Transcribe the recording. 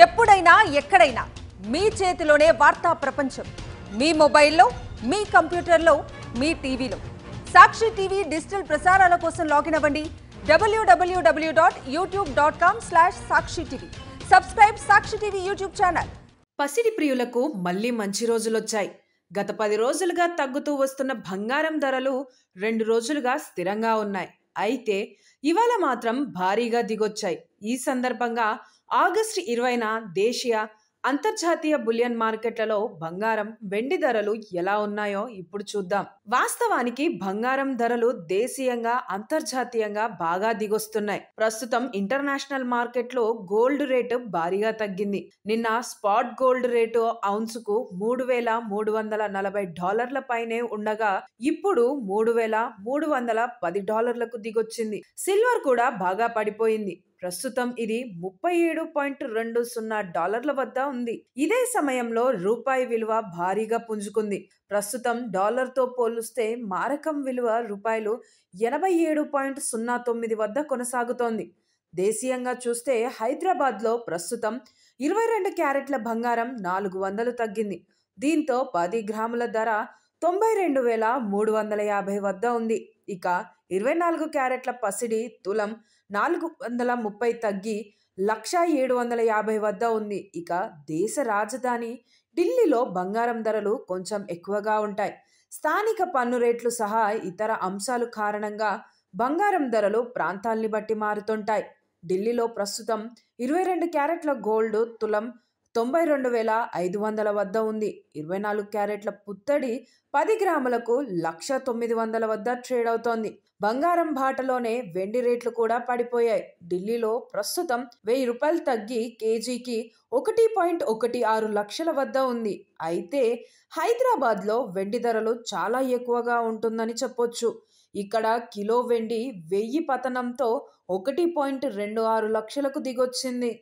ఎప్పుడైనా ఎక్కడైనా మీ చేతిలోనే వార్తా ప్రపంచం. మీ మొబైల్లో, మీ కంప్యూటర్లో, మీ టీవీలో. సాక్షి టీవీ డిజిటల్ ప్రసారాల కోసం లాగిన్ అవ్వండి www.youtube.com/sakshi tv. సబ్స్క్రైబ్ సాక్షి టీవీ యూట్యూబ్ ఛానల్. పసిడి ప్రియులకు మళ్లీ మంచి రోజులొచ్చాయి. గత 10 రోజులుగా తగ్గుతూ వస్తున్న బంగారం ధరలు 2 రోజులుగా స్థిరంగా ఉన్నాయి. అయితే ఇవాళ మాత్రం భారీగా దిగొచ్చాయి. ఈ సందర్భంగా ఆగస్టు 20న దేశీయ, అంతర్జాతీయ బులియన్ మార్కెట్లలో బంగారం, వెండి ధరలు ఎలా ఉన్నాయో ఇప్పుడు చూద్దాం. వాస్తవానికి బంగారం ధరలు దేశీయంగా, అంతర్జాతీయంగా బాగా దిగొస్తున్నాయి. ప్రస్తుతం ఇంటర్నేషనల్ మార్కెట్లో గోల్డ్ రేటు భారీగా తగ్గింది. నిన్న స్పాట్ గోల్డ్ రేటు ఔన్సుకు $3,340 పైనే ఉండగా ఇప్పుడు $3,310 దిగొచ్చింది. సిల్వర్ కూడా బాగా పడిపోయింది. ప్రస్తుతం ఇది $37.20 వద్ద ఉంది. ఇదే సమయంలో రూపాయి విలువ భారీగా పుంజుకుంది. ప్రస్తుతం డాలర్తో పోలిస్తే మారకం విలువ రూపాయలు 87.09 వద్ద కొనసాగుతోంది. దేశీయంగా చూస్తే హైదరాబాద్లో ప్రస్తుతం 22 క్యారెట్ల బంగారం 400 తగ్గింది. దీంతో 10 గ్రాముల ధర 92,350 వద్ద ఉంది. ఇక 24 క్యారెట్ల పసిడి తులం 430 తగ్గి 1,750 వద్ద ఉంది. ఇక దేశ రాజధాని ఢిల్లీలో బంగారం ధరలు కొంచెం ఎక్కువగా ఉంటాయి. స్థానిక పన్ను రేట్లు సహా ఇతర అంశాలు కారణంగా బంగారం ధరలు ప్రాంతాల్ని బట్టి మారుతుంటాయి. ఢిల్లీలో ప్రస్తుతం 22 క్యారెట్ల గోల్డ్ తులం 92,500 వద్ద ఉంది. 24 క్యారెట్ల పుత్తడి 10 గ్రాములకు 1,0900 వద్ద ట్రేడ్ అవుతోంది. బంగారం బాటలోనే వెండి రేట్లు కూడా పడిపోయాయి. ఢిల్లీలో ప్రస్తుతం ₹1,000 తగ్గి కేజీకి 1.16 లక్షల వద్ద ఉంది. అయితే హైదరాబాద్లో వెండి ధరలు చాలా ఎక్కువగా ఉంటుందని చెప్పొచ్చు. ఇక్కడ కిలో వెండి 1000 పతనంతో 1.26 లక్షలకు దిగొచ్చింది.